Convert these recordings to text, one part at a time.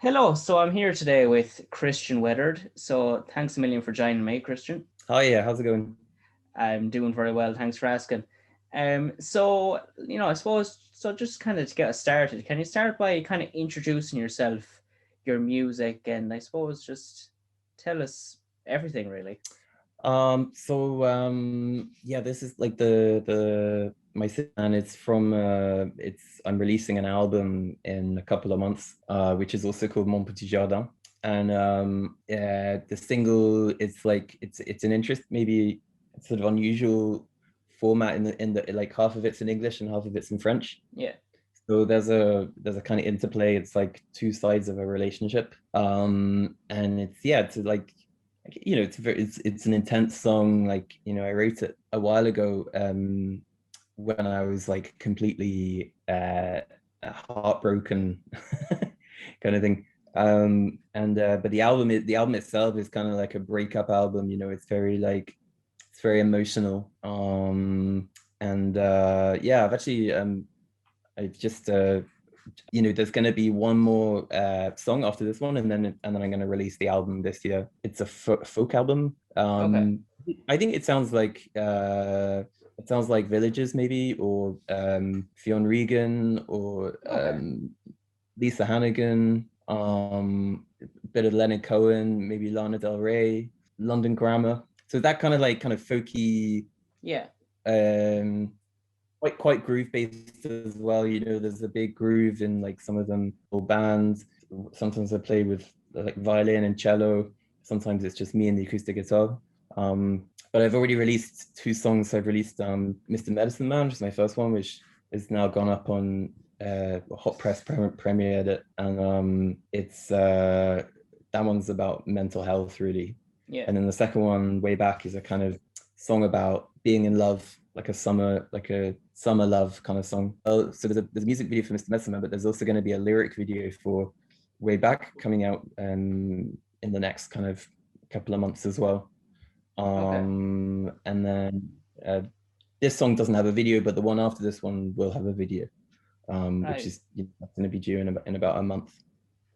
Hello, so I'm here today with Christian Wethered. So thanks a million for joining me, Christian. Hi, yeah, how's it going? I'm doing very well, thanks for asking. I suppose so. Just kind of to get us started, can you start by kind of introducing yourself, your music, and I suppose just tell us everything really. Yeah, this is like the my and it's from it's I'm releasing an album in a couple of months, which is also called Mon Petit Jardin. And yeah, the single it's like it's an interest maybe sort of unusual format in the like half of it's in English and half of it's in French. Yeah. So there's a kind of interplay. It's like two sides of a relationship. And it's yeah, it's like it's an intense song. Like, I wrote it a while ago, when I was like completely heartbroken kind of thing. And but the album itself is kind of like a breakup album, it's very like it's very emotional. And yeah, I've just there's going to be one more song after this one, and then I'm going to release the album this year. It's a folk album. Okay. I think it sounds like Villages maybe, or Fionn Regan, or Okay. Lisa Hannigan, bit of Leonard Cohen, maybe Lana Del Rey, London Grammar. So that kind of folky, Yeah. um quite groove based as well. There's a big groove in like some of them or bands. Sometimes I play with like violin and cello. Sometimes it's just me and the acoustic guitar. But I've already released two songs. I've released Mr. Medicine Man, which is my first one, which is now gone up on Hot Press premiered it, and it's that one's about mental health really. Yeah. And then the second one, Way Back, is a kind of song about being in love, like a summer love kind of song. Oh, so there's a music video for Mr. Medicine Man, but there's also going to be a lyric video for Way Back coming out in the next kind of couple of months as well. Okay. And then this song doesn't have a video, but the one after this one will have a video, which Right. is going to be due in about a month.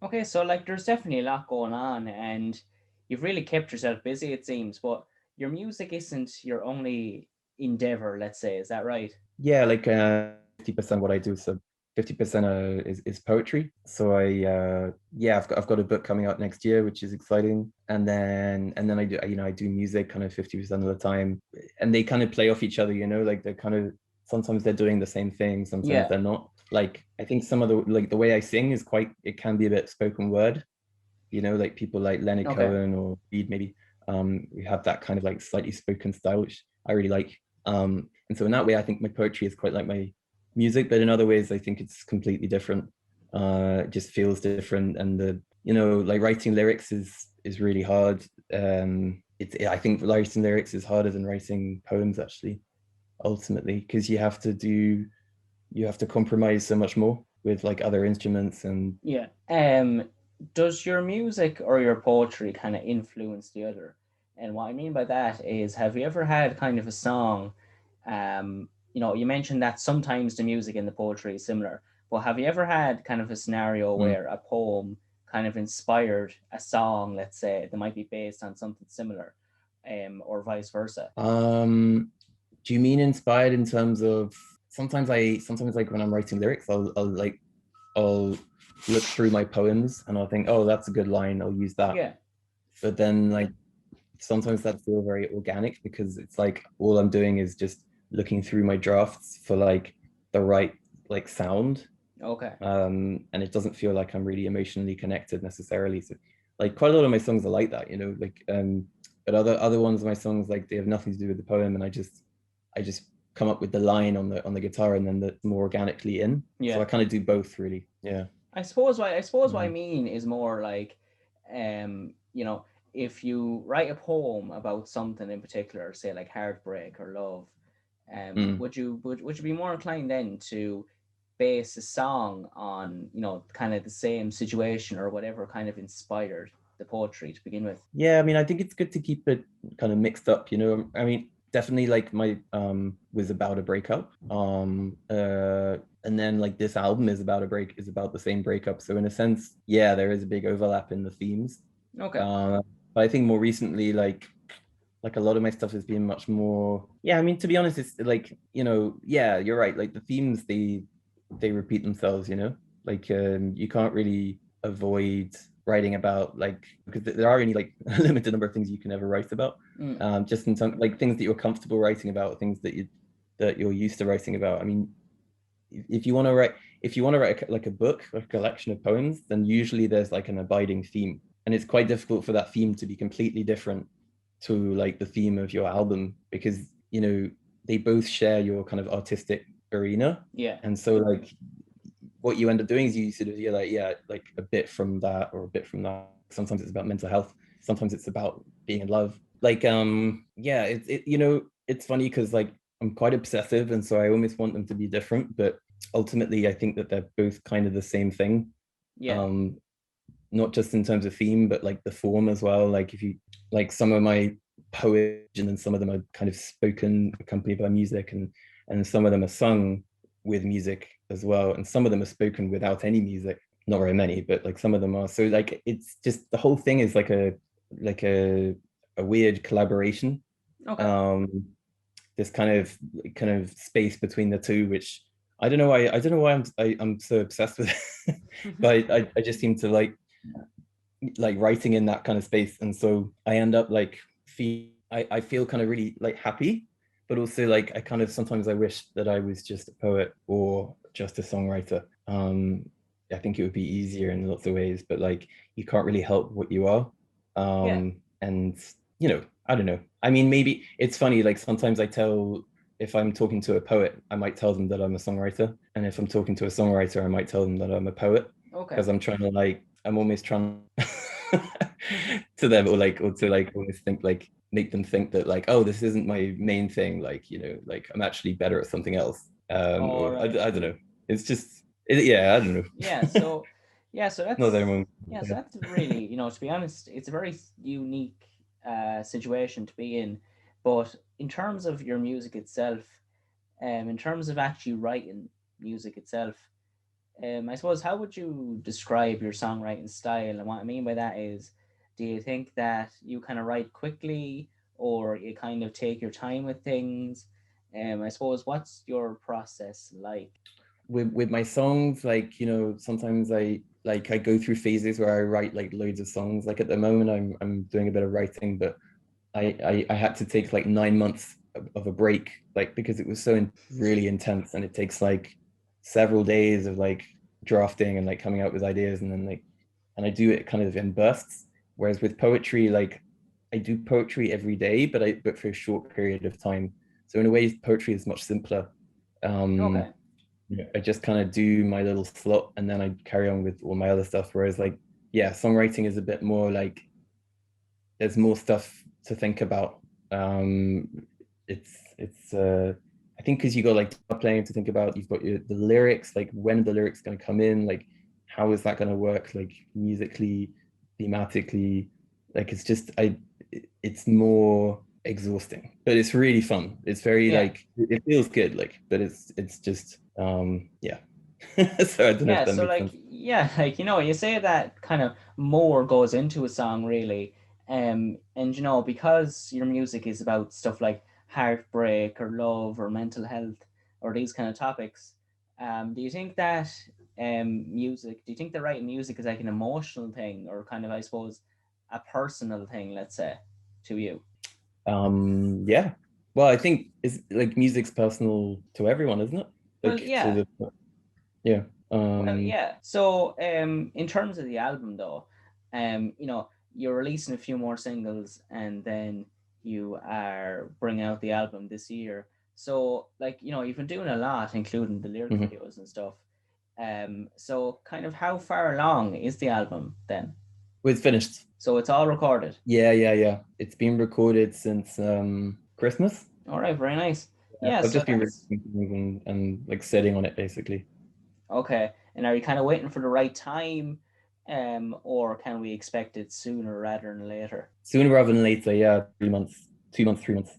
Okay, so like there's definitely a lot going on and you've really kept yourself busy it seems, but your music isn't your only endeavor, let's say, is that right? Yeah, like 50% what I do. So 50% is poetry. So yeah, I've got a book coming out next year, which is exciting. And then I do music kind of 50% of the time, and they kind of play off each other. Like they're kind of sometimes they're doing the same thing, sometimes Yeah. they're not. Like I think some of the way I sing is it can be a bit spoken word. Like people like Leonard Okay. Cohen or Reed maybe. We have that kind of like slightly spoken style, which I really like. And so in that way, I think my poetry is quite like my music, but in other ways, I think it's completely different. It just feels different, and like writing lyrics is really hard. I think writing lyrics is harder than writing poems actually, ultimately, because you have to compromise so much more with like other instruments and Yeah. Does your music or your poetry kind of influence the other? And what I mean by that is, have you ever had kind of a song, you mentioned that sometimes the music and the poetry is similar, but have you ever had kind of a scenario mm. where a poem kind of inspired a song, let's say, that might be based on something similar, or vice versa? Do you mean inspired in terms of sometimes like when I'm writing lyrics, I'll look through my poems and I'll think, oh, that's a good line, I'll use that. Yeah. But then like sometimes that feels very organic because it's like all I'm doing is just looking through my drafts for like the right like sound. Okay. And it doesn't feel like I'm really emotionally connected necessarily. So like quite a lot of my songs are like that, like but other ones of my songs, like they have nothing to do with the poem, and I just come up with the line on the guitar, and then that's more organically in. So Yeah. I kind of do both really. Yeah. I suppose what I Mhm. mean is more like, um, you know, if you write a poem about something in particular, say like heartbreak or love, Mm. would you be more inclined then to base a song on, kind of the same situation or whatever kind of inspired the poetry to begin with? Yeah, I mean, I think it's good to keep it kind of mixed up. I mean, definitely like my was about a breakup. And then like this album is about the same breakup. So in a sense, yeah, there is a big overlap in the themes. Okay. Uh, but I think more recently, like a lot of my stuff has been much more, yeah, I mean, to be honest, it's like, yeah, you're right, like the themes, they repeat themselves, like you can't really avoid writing about, like, because there are only like a limited number of things you can ever write about, Mm. just in some like things that you're comfortable writing about, things that you're used to writing about. I mean, if you want to write like a book or a collection of poems, then usually there's like an abiding theme, and it's quite difficult for that theme to be completely different to like the theme of your album, because they both share your kind of artistic arena. Yeah. And so like what you end up doing is you sort of, you're like, yeah, like a bit from that or a bit from that. Sometimes it's about mental health, sometimes it's about being in love, like yeah, it's funny because like I'm quite obsessive, and so I almost want them to be different, but ultimately I think that they're both kind of the same thing. Yeah. um Not just in terms of theme, but like the form as well. Like if you like some of my poetry, and then some of them are kind of spoken, accompanied by music, and some of them are sung with music as well, and some of them are spoken without any music. Not very many, but like some of them are. So like it's just the whole thing is like a weird collaboration. Okay. Um, this kind of space between the two, which I don't know why I'm so obsessed with it. But I just seem to like writing in that kind of space, and so I end up like I feel kind of really like happy, but also like I kind of sometimes I wish that I was just a poet or just a songwriter. I think it would be easier in lots of ways, but like you can't really help what you are. Yeah. And I don't know, I mean, maybe it's funny, like sometimes I tell, if I'm talking to a poet, I might tell them that I'm a songwriter, and if I'm talking to a songwriter, I might tell them that I'm a poet, Okay. because I'm trying to like I'm almost trying to them, or to like almost think like make them think that like, oh, this isn't my main thing, like like I'm actually better at something else. All Or I right. don't know, it's just yeah, I don't know. Yeah. So yeah. So Not that's everyone. yeah. So that's really, to be honest, it's a very unique situation to be in. But in terms of your music itself, in terms of actually writing music itself, I suppose, how would you describe your songwriting style? And what I mean by that is, do you think that you kind of write quickly, or you kind of take your time with things? I suppose, what's your process like? With my songs, like sometimes I go through phases where I write like loads of songs. Like at the moment I'm doing a bit of writing, but I had to take like 9 months of a break, like because it was so really intense, and it takes like several days of like drafting and like coming up with ideas, and then like, and I do it kind of in bursts. Whereas with poetry, like I do poetry every day, but for a short period of time. So in a way, poetry is much simpler. Okay. Um, I just kind of do my little slot, and then I carry on with all my other stuff. Whereas like, yeah, songwriting is a bit more like there's more stuff to think about. Um, it's I think because you got like playing to think about, you've got the lyrics, like when are the lyrics going to come in, like how is that going to work, like musically, thematically, like it's more exhausting, but it's really fun. It's very Yeah. like it feels good, like, but it's just yeah. So I don't know if Yeah. that So makes like, sense. yeah, like, you say that kind of more goes into a song really. And because your music is about stuff like heartbreak or love or mental health or these kind of topics, do you think that do you think that writing music is like an emotional thing, or kind of, I suppose, a personal thing, let's say, to you? Yeah. Well, I think it's like music's personal to everyone, isn't it? Well, Like to yeah. the yeah. Well, yeah. So, in terms of the album, though, you're releasing a few more singles, and then you are bringing out the album this year. So, like, you've been doing a lot, including the lyric Mhm. videos and stuff. So kind of how far along is the album then? Well, it's finished. So it's all recorded. Yeah. It's been recorded since Christmas. All right, very nice. Yeah. I've So just been that's recording things and like sitting on it basically. okay. And are you kind of waiting for the right time, or can we expect it sooner rather than later? Sooner rather than later, yeah, 3 months, 2 months, 3 months.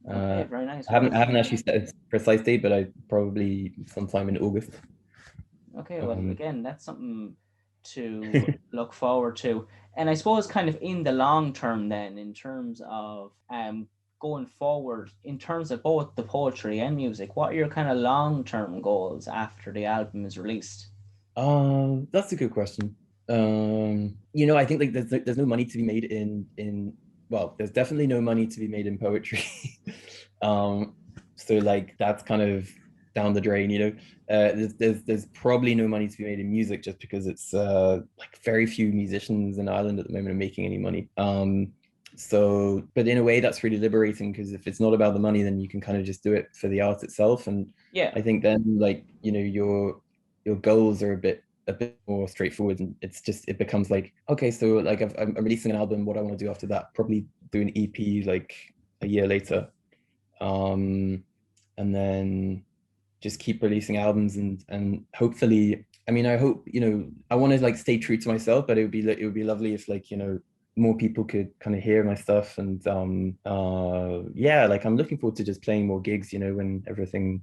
Okay, very nice, I very haven't nice. actually set a precise date, but I probably sometime in August. Okay, well, Um, again, that's something to look forward to. And I suppose, kind of in the long term, then, in terms of going forward, in terms of both the poetry and music, what are your kind of long term goals after the album is released? that's a good question. I think like there's no money to be made in well, there's definitely no money to be made in poetry. um, so like that's kind of down the drain, there's probably no money to be made in music just because it's like very few musicians in Ireland at the moment are making any money. So but in a way that's really liberating because if it's not about the money, then you can kind of just do it for the art itself. And Yeah, I think then like, your goals are a bit more straightforward, and it becomes like, okay, so like I'm releasing an album, what I want to do after that, probably do an EP like a year later, um and then just keep releasing albums, and hopefully, I mean, I hope, I want to like stay true to myself, but it would be lovely if like, more people could kind of hear my stuff. And yeah, like I'm looking forward to just playing more gigs, when everything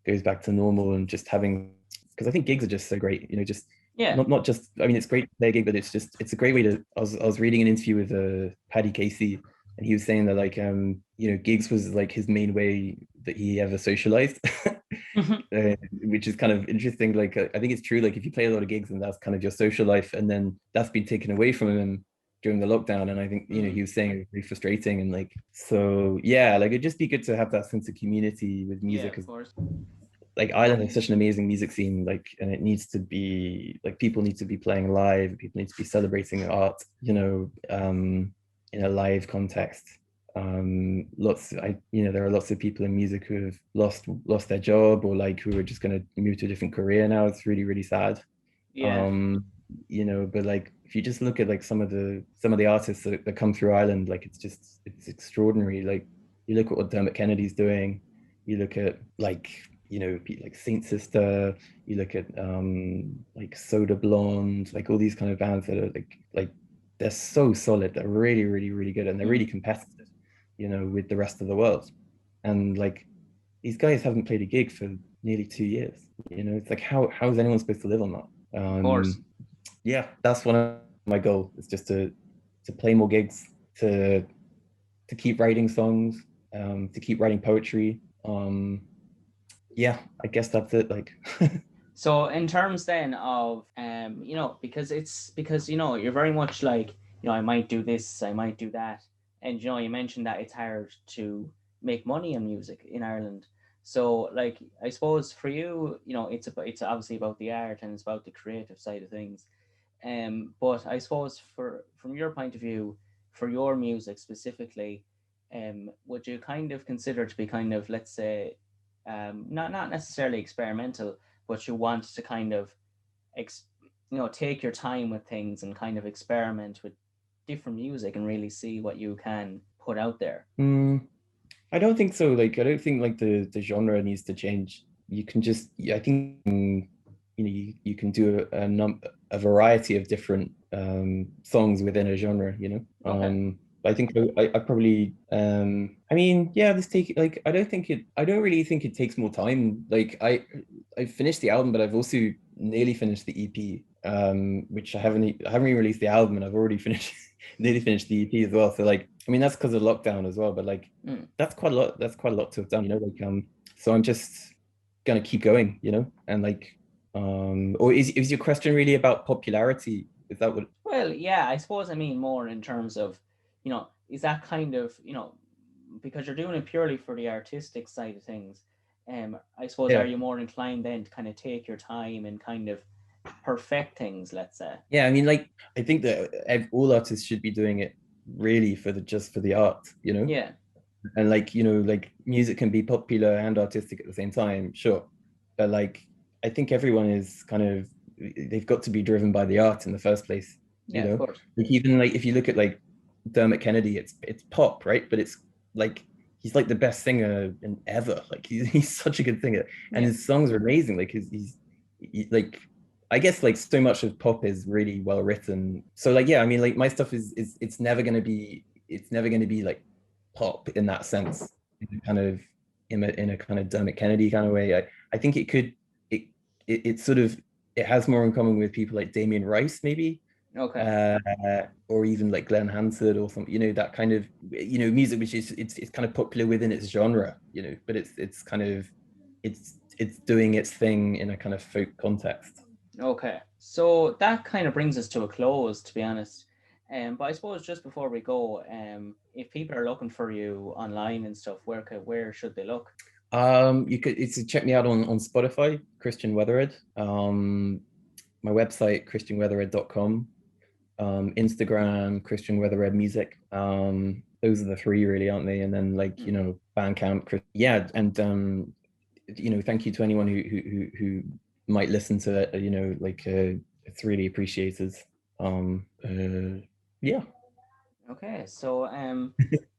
goes back to normal, and just having, because I think gigs are just so great, just yeah. not just, I mean, it's great to play a gig, but it's a great way to. I was reading an interview with Paddy Casey, and he was saying that like gigs was like his main way that he ever socialized. Which is kind of interesting. Like I think it's true. Like if you play a lot of gigs and that's kind of your social life, and then that's been taken away from him during the lockdown, and I think he Mm, was saying it was really frustrating. And like, so yeah, like it'd just be good to have that sense of community with yeah, music, of because course. like Ireland has such an amazing music scene, like, and it needs to be like, people need to be playing live, people need to be celebrating art, in a live context. There are lots of people in music who have lost their job, or like who are just going to move to a different career now. It's really, really sad. Yeah, But like if you just look at like some of the artists that come through Ireland, like it's extraordinary. Like you look at what Dermot Kennedy's doing, you look at like, like Saint Sister, you look at like Soda Blonde, like all these kind of bands that are like they're so solid, they're really, really, really good, and they're really mm, competitive, with the rest of the world. And like these guys haven't played a gig for nearly 2 years. It's like how is anyone supposed to live on that? of course. Yeah, that's one of my goals, is just to play more gigs, to keep writing songs, to keep writing poetry. Yeah, I guess that's it. Like, So in terms then of because you're very much like, I might do this, I might do that, and you mentioned that it's hard to make money in music in Ireland. So like, I suppose for you, it's obviously about the art and it's about the creative side of things. But I suppose from your point of view, for your music specifically, would you kind of consider to be kind of, let's say, not necessarily experimental, but you want to kind of ex, take your time with things and kind of experiment with different music and really see what you can put out there. mm, I don't think so. Like, I don't think like the genre needs to change. You can just, yeah, I think, you can do a variety of different songs within a genre. Okay. But I think I probably, I mean, yeah, this take like I don't really think it takes more time. Like I finished the album, but I've also nearly finished the EP, which I haven't even released the album, and I've already finished nearly finished the EP as well. So like, I mean, that's because of lockdown as well. But like, Mm. that's quite a lot. That's quite a lot to have done. Like, so I'm just gonna keep going. And like, or is your question really about popularity? Is that what? Well, yeah, I suppose I mean more in terms of, is that kind of, because you're doing it purely for the artistic side of things. I suppose, are Yeah, you more inclined then to kind of take your time and kind of perfect things, let's say? yeah. I mean, like, I think that all artists should be doing it really just for the art. Yeah, And like, like music can be popular and artistic at the same time, sure. But like, I think everyone is kind of, they've got to be driven by the art in the first place. yeah, of course. Like, even like if you look at like Dermot Kennedy, it's pop, right? But it's like, he's like the best singer in ever. Like he's such a good singer, and Yeah, his songs are amazing. Like like, I guess like so much of pop is really well written. So like, yeah, I mean, like my stuff is it's never gonna be like pop in that sense. in a kind of in a kind of Dermot Kennedy kind of way. I think it it sort of it has more in common with people like Damien Rice maybe, Okay. uh, or even like Glenn Hansard or something. That kind of music which is it's kind of popular within its genre. But it's kind of it's doing its thing in a kind of folk context. Okay, so that kind of brings us to a close, to be honest. But I suppose just before we go, if people are looking for you online and stuff, where should they look? You could it's check me out on Spotify, Christian Wethered. My website, christianwethered.com. Instagram, Christian Wethered Music. Those are the three really, aren't they? And then like, Hmm. Bandcamp. Yeah, and thank you to anyone who might listen to it. Like it's really appreciated. Yeah. Okay, so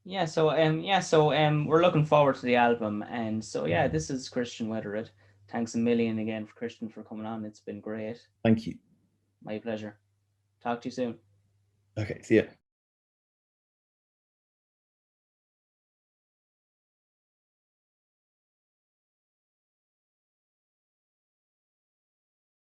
we're looking forward to the album, and so yeah, this is Christian Wethered. Thanks a million again for Christian for coming on. It's been great. Thank you. My pleasure. Talk to you soon. Okay, see ya.